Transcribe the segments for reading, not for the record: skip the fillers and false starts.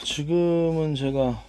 지금은 제가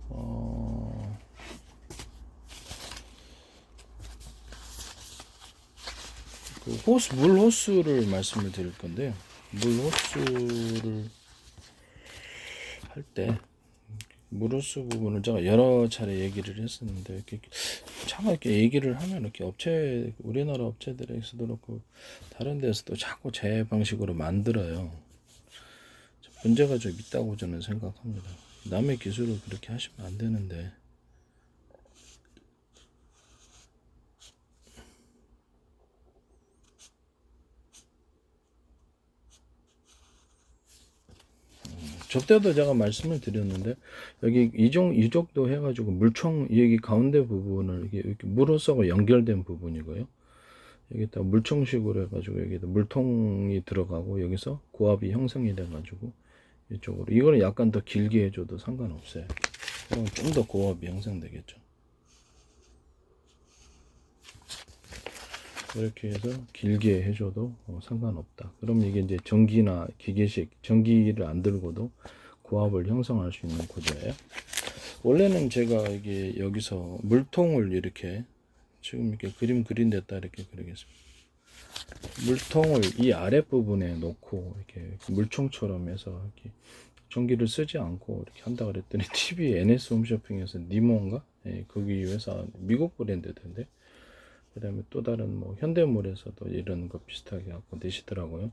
어, 그 물 호스를 말씀을 드릴 건데요. 물 호스를 할 때 물 호스 부분을 제가 여러 차례 얘기를 했었는데 이렇게 얘기를 하면 이렇게 우리나라 업체들에서도 그렇고 다른 데서도 자꾸 제 방식으로 만들어요. 문제가 좀 있다고 저는 생각합니다. 남의 기술을 그렇게 하시면 안 되는데. 저때도 제가 말씀을 드렸는데 여기 이 정도 해가지고 물총 여기 가운데 부분을 이렇게 물호석으로 연결된 부분이고요. 여기다 물총식으로 해가지고 여기다 물통이 들어가고 여기서 고압이 형성이 돼가지고 이쪽으로 이거는 약간 더 길게 해줘도 상관없어요. 그럼 좀 더 고압이 형성되겠죠. 이렇게 해서 길게 해줘도 상관없다. 그럼 이게 이제 전기나 기계식 전기를 안 들고도 고압을 형성할 수 있는 구조예요. 원래는 제가 이게 여기서 물통을 이렇게 지금 이렇게 그림 그린 데다 이렇게 그리겠습니다. 물통을 이 아랫부분에 놓고 이렇게 물총처럼 해서 이렇게 전기를 쓰지 않고 이렇게 한다 그랬더니 TV NS 홈쇼핑에서 니모인가? 예, 거기 회사 미국 브랜드인데 그다음에 또 다른 뭐 현대물에서도 이런 거 비슷하게 갖고 내시더라고요.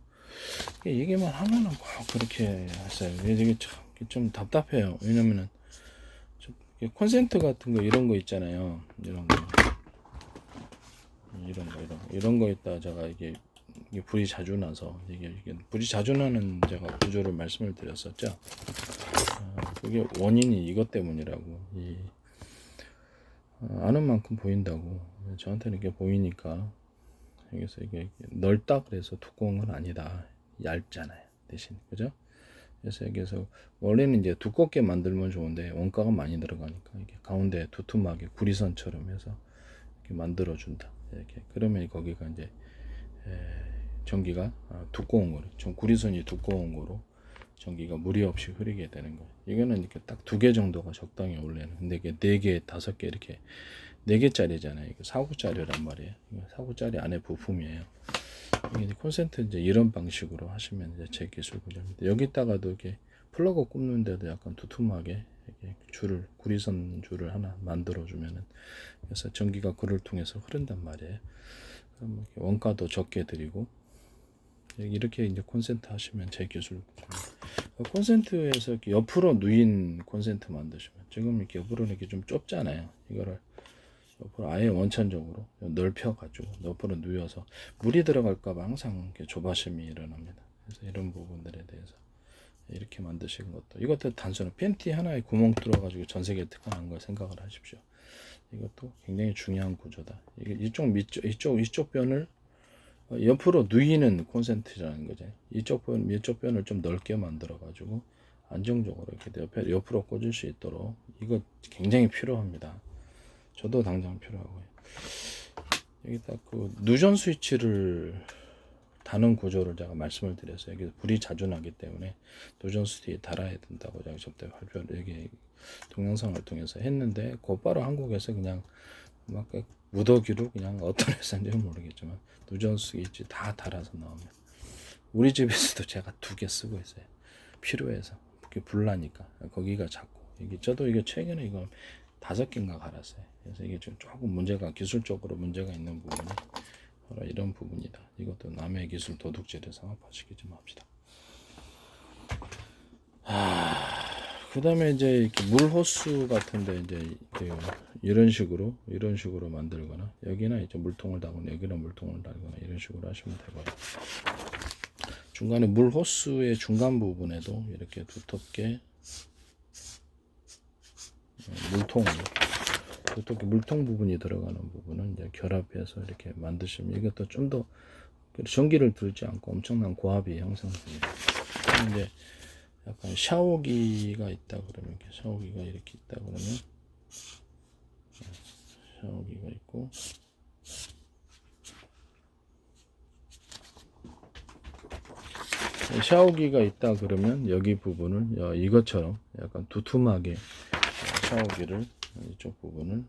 얘기만 하면은 꼭 그렇게 하세요. 이게 좀 답답해요. 왜냐면은 콘센트 같은 거 이런 거 있잖아요. 이런 거 있다 제가 이게 불이 자주 나서 이게 불이 자주 나는 제가 구조를 말씀을 드렸었죠. 그게 원인이 이것 때문이라고. 아는 만큼 보인다고. 저한테는 이게 보이니까 여기서 이게 넓다 그래서 두꺼운 건 아니다. 얇잖아요. 대신 그죠? 그래서 여기서 원래는 이제 두껍게 만들면 좋은데 원가가 많이 들어가니까 이게 가운데 두툼하게 구리선처럼 해서 이렇게 만들어 준다. 이렇게 그러면 거기가 이제 전기가 두꺼운 거로, 좀 구리선이 두꺼운 거로 전기가 무리 없이 흐르게 되는 거예요. 이거는 이렇게 딱 2개 정도가 적당히 원래는. 근데 이게 4개, 5개 이렇게 4개짜리잖아요. 이거 4구짜리란 말이에요. 4구짜리 안에 부품이에요. 이게 콘센트 이제 이런 방식으로 하시면 이제 제 기술 구조입니다. 여기다가도 이렇게 플러그 꼽는데도 약간 두툼하게 이렇게 구리선 줄을 하나 만들어 주면은 그래서 전기가 그를 통해서 흐른단 말이에요. 그럼 원가도 적게 드리고 이렇게 이제 콘센트 하시면 제 기술 콘센트에서 이렇게 옆으로 누인 콘센트 만드시면 지금 이렇게 옆으로 이렇게 좀 좁잖아요. 이거를 옆으로 아예 원천적으로 넓혀 가지고 옆으로 누여서 물이 들어갈까봐 항상 이렇게 조바심이 일어납니다. 그래서 이런 부분들에 대해서 이렇게 만드시는 것도 이것도 단순한 팬티 하나에 구멍 뚫어가지고 전 세계에 특화한 걸 생각을 하십시오. 이것도 굉장히 중요한 구조다. 이쪽 변을 옆으로 누이는 콘센트라는 거죠. 이쪽 변을 좀 넓게 만들어 가지고 안정적으로 이렇게 옆으로 꽂을 수 있도록 이거 굉장히 필요합니다. 저도 당장 필요하고요. 여기다 그 누전 스위치를 다는 구조를 제가 말씀을 드렸어요. 여기 불이 자주 나기 때문에 누전 스위치 달아야 된다고 제가 저때 발표를 여기 동영상을 통해서 했는데 곧바로 한국에서 그냥 막 무더기로 그냥 어떤 회사인지는 모르겠지만 누전 스위치 다 달아서 나오면 우리 집에서도 제가 2개 쓰고 있어요. 필요해서 그게 불나니까 거기가 작고 저도 이게 최근에 이거 5개인가 갈았어요. 그래서 이게 좀 조금 문제가 기술적으로 문제가 있는 부분이 바로 이런 부분이다. 이것도 남의 기술 도둑질에 상업화시키지 좀 합시다. 그 다음에 이제 이렇게 물 호스 같은데 이제 이런 식으로 만들거나 여기나 이제 물통을 달거나 여기는 물통을 달거나 이런 식으로 하시면 되고요. 중간에 물 호스의 중간 부분에도 이렇게 두텁게 물통 부분이 들어가는 부분은 이제 결합해서 이렇게 만드시면 이것도 좀 더 전기를 들지 않고 엄청난 고압이 형성됩니다. 이제 약간 샤워기가 있다 그러면 샤워기가 이렇게 있다 그러면 샤워기가 있고 샤워기가 있다 그러면 여기 부분을 이것처럼 약간 두툼하게 샤워기를 이쪽 부분을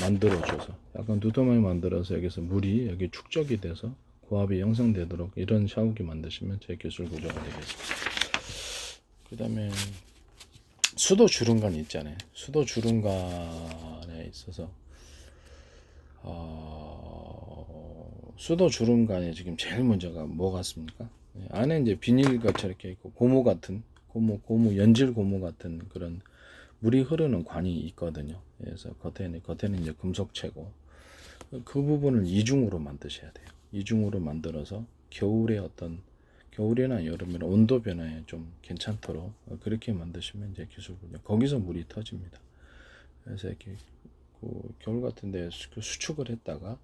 만들어줘서 약간 두툼하게 만들어서 여기서 물이 여기 축적이 돼서 고압이 형성되도록 이런 샤워기 만드시면 제 기술 구조가 되겠습니다. 그 다음에 수도 주름관이 있잖아요. 수도 주름관에 있어서 수도 주름관에 지금 제일 문제가 뭐 같습니까? 안에 이제 비닐같이 이렇게 있고 고무 같은 고무 연질 고무 같은 그런 물이 흐르는 관이 있거든요. 그래서 겉에는 이제 금속체고 그 부분을 이중으로 만드셔야 돼요. 이중으로 만들어서 겨울이나 여름에는 온도 변화에 좀 괜찮도록 그렇게 만드시면 이제 기술군요. 거기서 물이 터집니다. 그래서 이렇게 겨울 같은데 수축을 했다가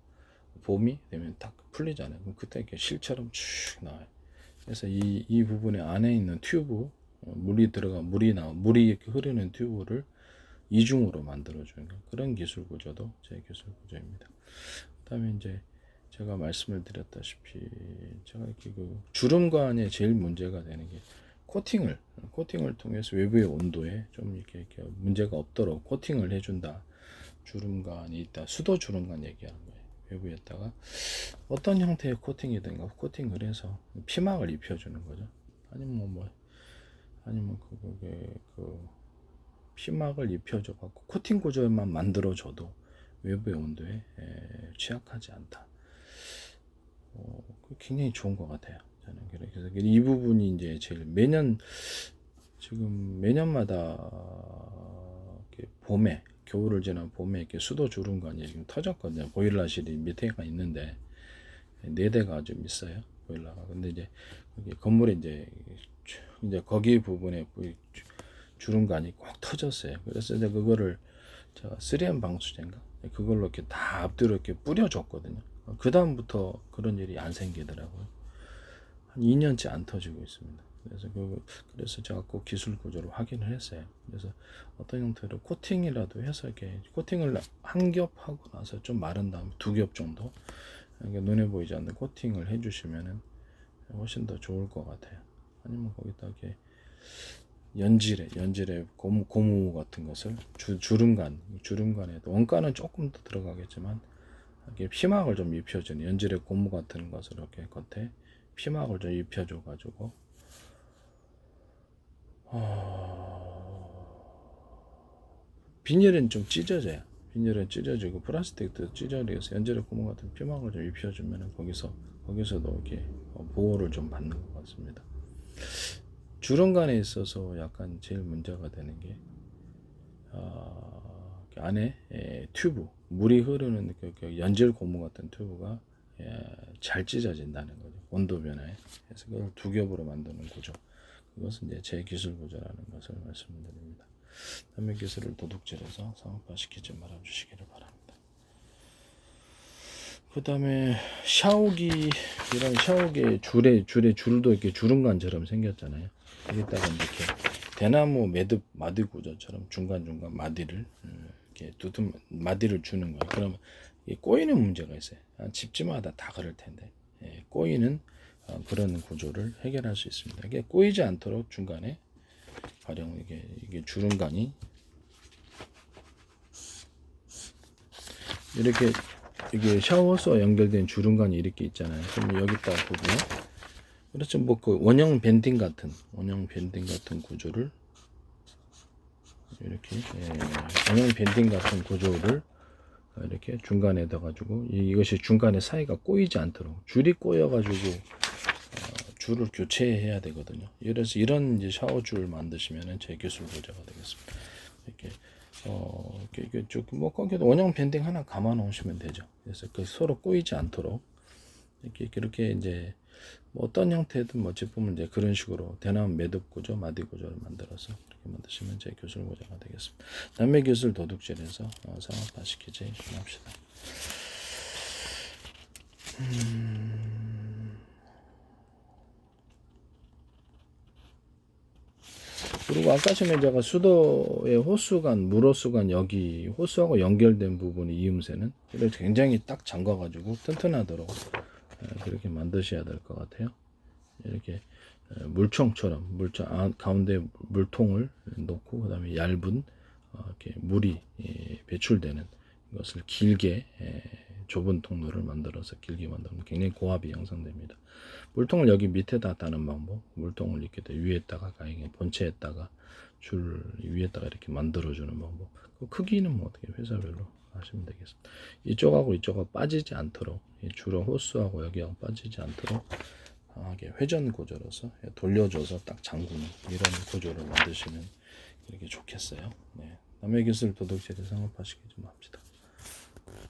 봄이 되면 딱 풀리잖아요. 그럼 그때 이렇게 실처럼 쭉 나와요. 그래서 이 부분에 안에 있는 튜브 물이 이렇게 흐르는 튜브를 이중으로 만들어주는 그런 기술 구조도 제 기술 구조입니다. 그다음에 이제 제가 말씀을 드렸다시피 제가 이렇게 그 주름관에 제일 문제가 되는 게 코팅을 통해서 외부의 온도에 좀 이렇게 문제가 없도록 코팅을 해준다. 주름관이 있다. 수도 주름관 얘기하는 거예요. 외부에다가 어떤 형태의 코팅이든가 코팅을 해서 피막을 입혀주는 거죠. 아니면 그 피막을 입혀줘 갖고 코팅 구조만 만들어줘도 외부의 온도에 취약하지 않다. 굉장히 좋은 것 같아요. 저는 그래서 이 부분이 이제 제일 매년마다 봄에 겨울을 지난 봄에 이렇게 수도 주름관이 지금 터졌거든요. 보일러실이 밑에가 있는데 4대가 좀 있어요. 보일러가. 근데 이제 건물에 이제 거기 부분에 주름관이 꼭 터졌어요. 그래서 이제 그거를 제가 3M 방수제인가 그걸로 이렇게 다 앞뒤로 이렇게 뿌려줬거든요. 그 다음부터 그런 일이 안 생기더라고요. 한 2년째 안 터지고 있습니다. 그래서 제가 꼭 기술 구조를 확인을 했어요. 그래서 어떤 형태로 코팅이라도 해서 이렇게 코팅을 한 겹 하고 나서 좀 마른 다음에 2겹 정도 눈에 보이지 않는 코팅을 해주시면은 훨씬 더 좋을 것 같아요. 아니면 거기다 이렇게 연질에 고무 같은 것을 주름관에도 원가는 조금 더 들어가겠지만 이렇게 피막을 좀 입혀주는 연질에 고무 같은 것을 이렇게 겉에 피막을 좀 입혀줘 가지고 비닐은 좀 찢어져요. 비닐은 찢어지고 플라스틱도 찢어져서 연질에 고무 같은 피막을 좀 입혀주면 거기서도 이렇게 보호를 좀 받는 것 같습니다. 주름관에 있어서 약간 제일 문제가 되는 게 안에 튜브 물이 흐르는 그 연질 고무 같은 튜브가 잘 찢어진다는 거죠. 온도 변화에. 그래서 그걸 2겹으로 만드는 구조. 그것은 이제 제 기술 구조라는 것을 말씀드립니다. 남의 기술을 도둑질해서 상업화시키지 말아주시기를 바랍니다. 그 다음에 이런 샤워기 줄도 이렇게 주름관처럼 생겼잖아요. 여기다가 이렇게 대나무 마디 구조처럼 중간중간 마디를 이렇게 마디를 주는 거예요. 그러면 꼬이는 문제가 있어요. 집집마다 다 그럴 텐데 꼬이는 그런 구조를 해결할 수 있습니다. 이게 꼬이지 않도록 중간에 이게 주름관이 이게 샤워소와 연결된 주름관이 이렇게 있잖아요. 그럼 여기다 보면 그렇죠. 그 원형 밴딩 같은 구조를 이렇게 원형 밴딩 같은 구조를 이렇게 중간에 넣어가지고 이것이 중간에 사이가 꼬이지 않도록 줄이 꼬여가지고 줄을 교체해야 되거든요. 그래서 이런 이제 샤워줄 만드시면은 제 기술 보좌가 되겠습니다. 이렇게 거기도 원형 밴딩 하나 감아 놓으시면 되죠. 그래서 서로 꼬이지 않도록 이렇게 이제 어떤 형태든 제품은 이제 그런 식으로 대나무 매듭 구조, 마디 구조를 만들어서 그렇게 만드시면 제 기술 보좌가 되겠습니다. 남의 기술 도둑질해서 상업화시키지 합시다. 그리고 아까 전에 제가 수도의 호수관, 물호수관 여기 호수하고 연결된 부분이 이음새는 이를 굉장히 딱 잠가가지고 튼튼하도록 그렇게 만드셔야 될 것 같아요. 이렇게 물총처럼 가운데 물통을 놓고 그다음에 얇은 이렇게 물이 배출되는 것을 길게 좁은 통로를 만들어서 길게 만들면 굉장히 고압이 형성됩니다. 물통을 여기 밑에다 다는 방법, 물통을 이렇게 위에다가 가행해 본체에다가 줄 위에다가 이렇게 만들어주는 방법. 그 크기는 뭐 어떻게 회사별로 하시면 되겠습니다. 이쪽하고 이쪽하고 빠지지 않도록 주로 호스하고 여기하고 빠지지 않도록 강하게 회전 구조로서 돌려줘서 딱 잠그는 이런 구조를 만드시면 이렇게 좋겠어요. 네. 남의 기술 도덕질에 상업화시키지 맙시다.